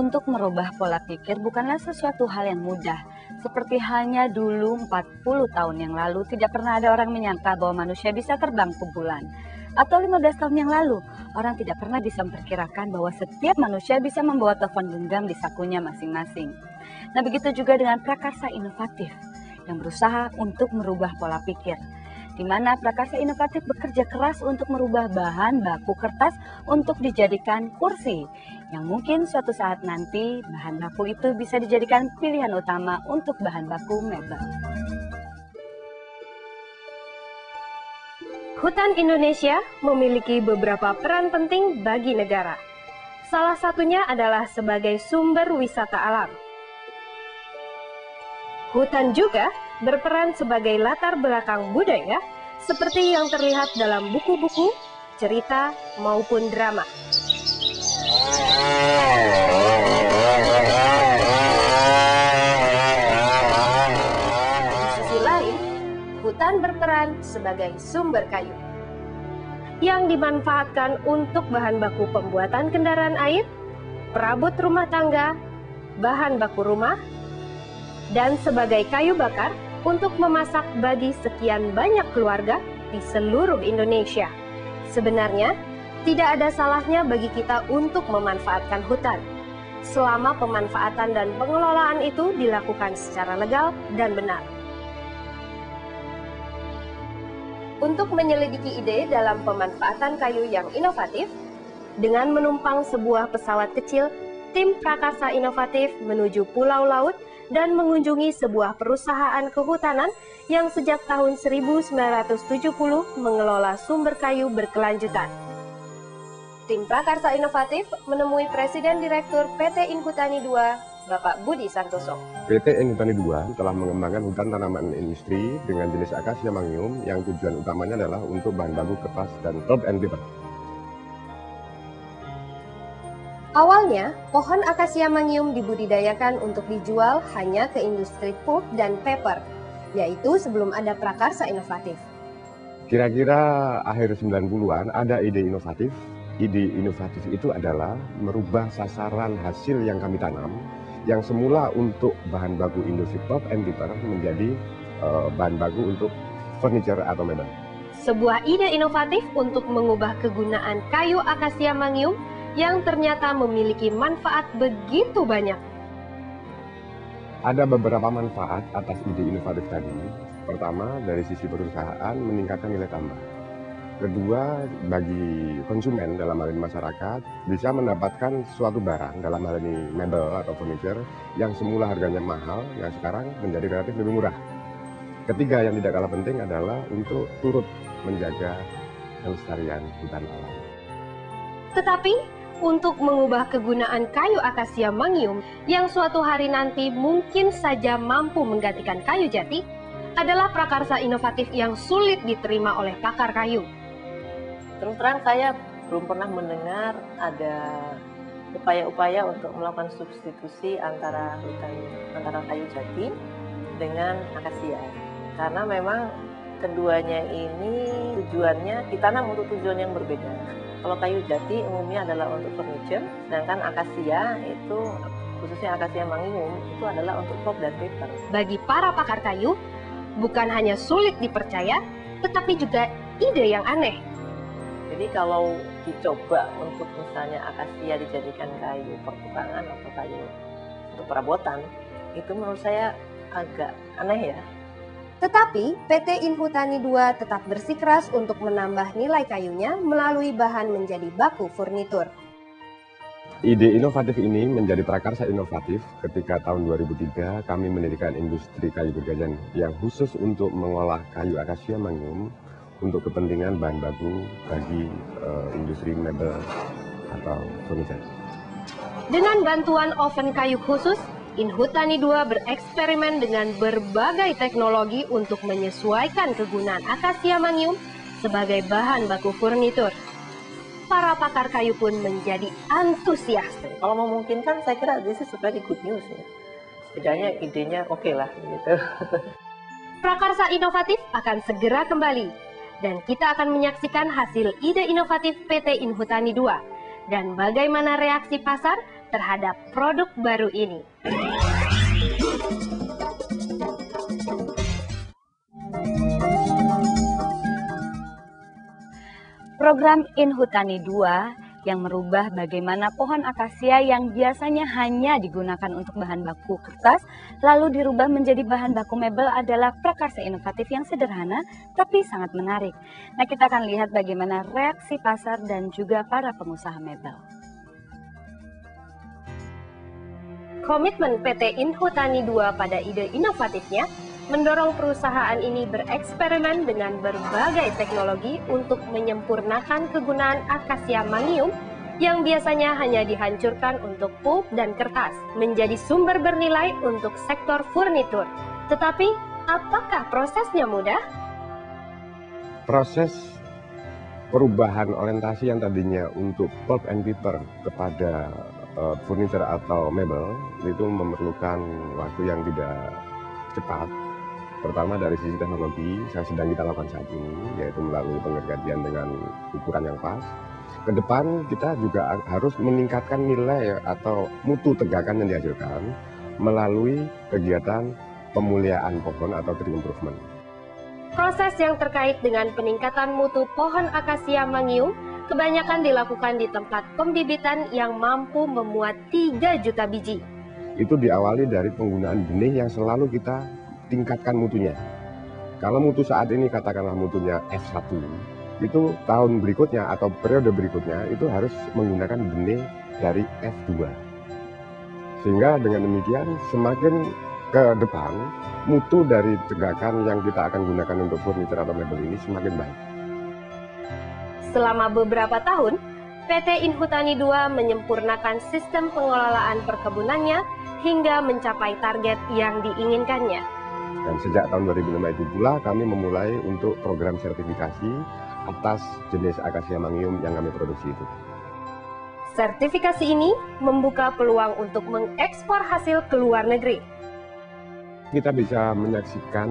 untuk merubah pola pikir bukanlah sesuatu hal yang mudah. Seperti halnya dulu 40 tahun yang lalu tidak pernah ada orang menyangka bahwa manusia bisa terbang ke bulan. Atau 15 tahun yang lalu, orang tidak pernah bisa memperkirakan bahwa setiap manusia bisa membawa telepon genggam di sakunya masing-masing. Nah, begitu juga dengan prakarsa inovatif yang berusaha untuk merubah pola pikir, di mana prakarsa inovatif bekerja keras untuk merubah bahan baku kertas untuk dijadikan kursi, yang mungkin suatu saat nanti bahan baku itu bisa dijadikan pilihan utama untuk bahan baku mebel. Hutan Indonesia memiliki beberapa peran penting bagi negara. Salah satunya adalah sebagai sumber wisata alam. Hutan juga berperan sebagai latar belakang budaya, seperti yang terlihat dalam buku-buku, cerita, maupun drama. Di sisi lain, hutan berperan sebagai sumber kayu yang dimanfaatkan untuk bahan baku pembuatan kendaraan air, perabot rumah tangga, bahan baku rumah, dan sebagai kayu bakar untuk memasak bagi sekian banyak keluarga di seluruh Indonesia. Sebenarnya, tidak ada salahnya bagi kita untuk memanfaatkan hutan, selama pemanfaatan dan pengelolaan itu dilakukan secara legal dan benar. Untuk menyelidiki ide dalam pemanfaatan kayu yang inovatif, dengan menumpang sebuah pesawat kecil, tim prakarsa inovatif menuju Pulau Laut dan mengunjungi sebuah perusahaan kehutanan yang sejak tahun 1970 mengelola sumber kayu berkelanjutan. Tim prakarsa inovatif menemui Presiden Direktur PT Inhutani II, Bapak Budi Santoso. PT Inhutani II telah mengembangkan hutan tanaman industri dengan jenis akasia mangium yang tujuan utamanya adalah untuk bahan baku kertas dan pulp and paper. Awalnya, pohon akasia mangium dibudidayakan untuk dijual hanya ke industri pulp dan paper, yaitu sebelum ada prakarsa inovatif. Kira-kira akhir 90-an ada ide inovatif. Ide inovatif itu adalah merubah sasaran hasil yang kami tanam, yang semula untuk bahan baku industri pulp and paper menjadi bahan baku untuk furniture atau mebel. Sebuah ide inovatif untuk mengubah kegunaan kayu akasia mangium yang ternyata memiliki manfaat begitu banyak. Ada beberapa manfaat atas ide inovatif tadi. Pertama, dari sisi perusahaan meningkatkan nilai tambah. Kedua, bagi konsumen dalam hal ini masyarakat bisa mendapatkan suatu barang dalam hal ini mebel atau furniture yang semula harganya mahal, yang sekarang menjadi relatif lebih murah. Ketiga, yang tidak kalah penting adalah untuk turut menjaga kelestarian hutan alam. Tetapi, untuk mengubah kegunaan kayu akasia mangium yang suatu hari nanti mungkin saja mampu menggantikan kayu jati, adalah prakarsa inovatif yang sulit diterima oleh pakar kayu. Terus terang saya belum pernah mendengar ada upaya-upaya untuk melakukan substitusi antara kayu jati dengan akasia. Karena memang keduanya ini tujuannya ditanam untuk tujuan yang berbeda. Kalau kayu jati umumnya adalah untuk furniture, sedangkan akasia itu, khususnya akasia mangium, itu adalah untuk pulp dan paper. Bagi para pakar kayu, bukan hanya sulit dipercaya, tetapi juga ide yang aneh. Jadi kalau dicoba untuk misalnya akasia dijadikan kayu pertukangan atau kayu untuk perabotan, itu menurut saya agak aneh ya. Tetapi PT Inhutani II tetap bersikeras untuk menambah nilai kayunya melalui bahan menjadi baku furnitur. Ide inovatif ini menjadi prakarsa inovatif ketika tahun 2003 kami mendirikan industri kayu gergajan yang khusus untuk mengolah kayu akasia mangium untuk kepentingan bahan baku bagi industri mebel atau furniture. Dengan bantuan oven kayu khusus, Inhutani II bereksperimen dengan berbagai teknologi untuk menyesuaikan kegunaan akasia mangium sebagai bahan baku furnitur. Para pakar kayu pun menjadi antusias. Kalau memungkinkan, saya kira this is very good news ya. Setidaknya idenya oke lah gitu. Prakarsa inovatif akan segera kembali, dan kita akan menyaksikan hasil ide inovatif PT Inhutani II dan bagaimana reaksi pasar terhadap produk baru ini. Program Inhutani 2 yang merubah bagaimana pohon akasia yang biasanya hanya digunakan untuk bahan baku kertas, lalu dirubah menjadi bahan baku mebel adalah prakarsa inovatif yang sederhana tapi sangat menarik. Nah, kita akan lihat bagaimana reaksi pasar dan juga para pengusaha mebel. Komitmen PT Inhutani 2 pada ide inovatifnya mendorong perusahaan ini bereksperimen dengan berbagai teknologi untuk menyempurnakan kegunaan akasia mangium yang biasanya hanya dihancurkan untuk pulp dan kertas menjadi sumber bernilai untuk sektor furnitur. Tetapi, apakah prosesnya mudah? Proses perubahan orientasi yang tadinya untuk pulp and paper kepada furniture atau mebel itu memerlukan waktu yang tidak cepat. Pertama dari sisi teknologi yang sedang kita lakukan saat ini, yaitu melalui penggantian dengan ukuran yang pas. Ke depan kita juga harus meningkatkan nilai atau mutu tegakan yang dihasilkan melalui kegiatan pemuliaan pohon atau tree improvement. Proses yang terkait dengan peningkatan mutu pohon akasia mangium kebanyakan dilakukan di tempat pembibitan yang mampu memuat 3 juta biji. Itu diawali dari penggunaan benih yang selalu kita tingkatkan mutunya. Kalau mutu saat ini katakanlah mutunya F1, itu tahun berikutnya atau periode berikutnya itu harus menggunakan benih dari F2. Sehingga dengan demikian semakin ke depan mutu dari tegakan yang kita akan gunakan untuk furniture atau mebel ini semakin baik. Selama beberapa tahun, PT Inhutani 2 menyempurnakan sistem pengelolaan perkebunannya hingga mencapai target yang diinginkannya. Dan sejak tahun 2005 itu pula kami memulai untuk program sertifikasi atas jenis akasia mangium yang kami produksi itu. Sertifikasi ini membuka peluang untuk mengekspor hasil ke luar negeri. Kita bisa menyaksikan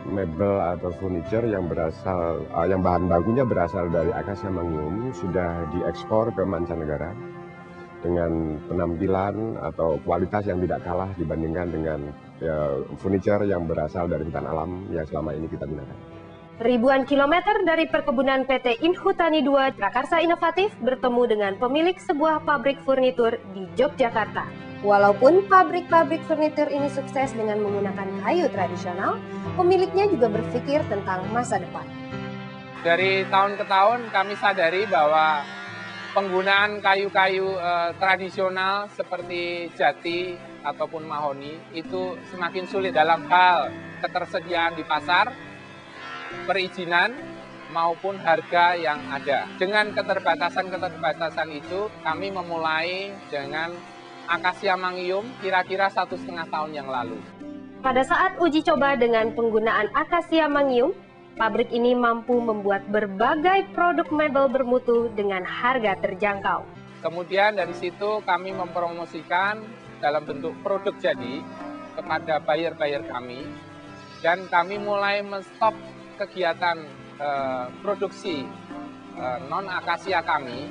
mebel atau furniture yang berasal, yang bahan bakunya berasal dari akasia mangium sudah diekspor ke mancanegara dengan penampilan atau kualitas yang tidak kalah dibandingkan dengan furniture yang berasal dari hutan alam yang selama ini kita gunakan. Ribuan kilometer dari perkebunan PT Inhutani 2 Prakarsa Inovatif bertemu dengan pemilik sebuah pabrik furnitur di Yogyakarta. Walaupun pabrik-pabrik furnitur ini sukses dengan menggunakan kayu tradisional, pemiliknya juga berpikir tentang masa depan. Dari tahun ke tahun kami sadari bahwa penggunaan kayu-kayu tradisional seperti jati ataupun mahoni itu semakin sulit dalam hal ketersediaan di pasar, perizinan maupun harga yang ada. Dengan keterbatasan itu kami memulai dengan akasia mangium kira-kira 1,5 tahun yang lalu. Pada saat uji coba dengan penggunaan akasia mangium, pabrik ini mampu membuat berbagai produk mebel bermutu dengan harga terjangkau. Kemudian dari situ kami mempromosikan dalam bentuk produk jadi kepada buyer-buyer kami, dan kami mulai menstop kegiatan produksi non-akasia kami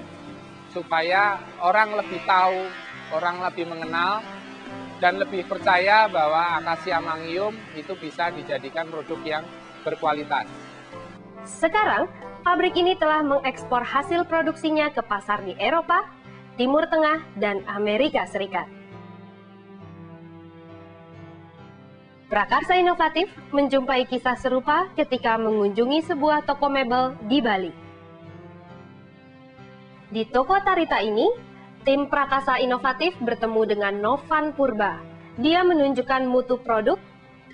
supaya orang lebih tahu, orang lebih mengenal, dan lebih percaya bahwa akasia mangium itu bisa dijadikan produk yang berkualitas. Sekarang, pabrik ini telah mengekspor hasil produksinya ke pasar di Eropa, Timur Tengah, dan Amerika Serikat. Prakarsa Inovatif menjumpai kisah serupa ketika mengunjungi sebuah toko mebel di Bali. Di toko Tarita ini, tim Prakarsa Inovatif bertemu dengan Novan Purba. Dia menunjukkan mutu produk,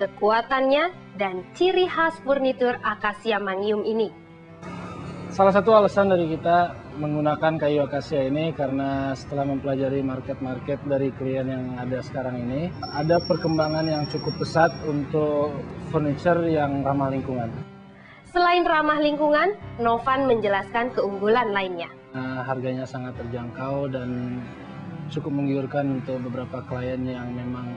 kekuatannya, dan ciri khas furnitur akasia mangium ini. Salah satu alasan dari kita menggunakan kayu akasia ini karena setelah mempelajari market dari klien yang ada sekarang ini, ada perkembangan yang cukup pesat untuk furniture yang ramah lingkungan. Selain ramah lingkungan, Novan menjelaskan keunggulan lainnya. Harganya sangat terjangkau dan cukup menggiurkan untuk beberapa klien yang memang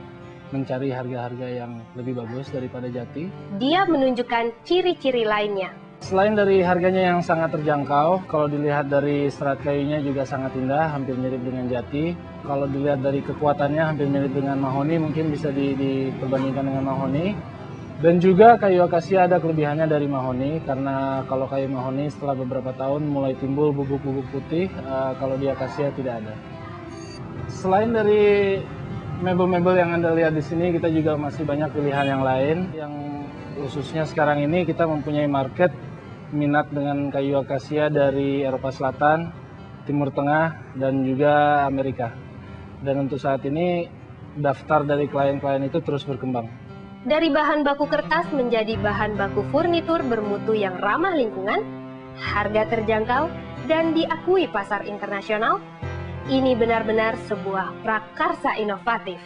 mencari harga-harga yang lebih bagus daripada jati. Dia menunjukkan ciri-ciri lainnya. Selain dari harganya yang sangat terjangkau, kalau dilihat dari serat kayunya juga sangat indah, hampir mirip dengan jati. Kalau dilihat dari kekuatannya hampir mirip dengan mahoni, mungkin bisa diperbandingkan dengan mahoni. Dan juga kayu akasia ada kelebihannya dari mahoni, karena kalau kayu mahoni setelah beberapa tahun mulai timbul bubuk-bubuk putih, kalau di akasia tidak ada. Selain dari mebel-mebel yang Anda lihat di sini, kita juga masih banyak pilihan yang lain. Yang khususnya sekarang ini kita mempunyai market minat dengan kayu akasia dari Eropa Selatan, Timur Tengah, dan juga Amerika. Dan untuk saat ini daftar dari klien-klien itu terus berkembang. Dari bahan baku kertas menjadi bahan baku furnitur bermutu yang ramah lingkungan, harga terjangkau, dan diakui pasar internasional, ini benar-benar sebuah prakarsa inovatif.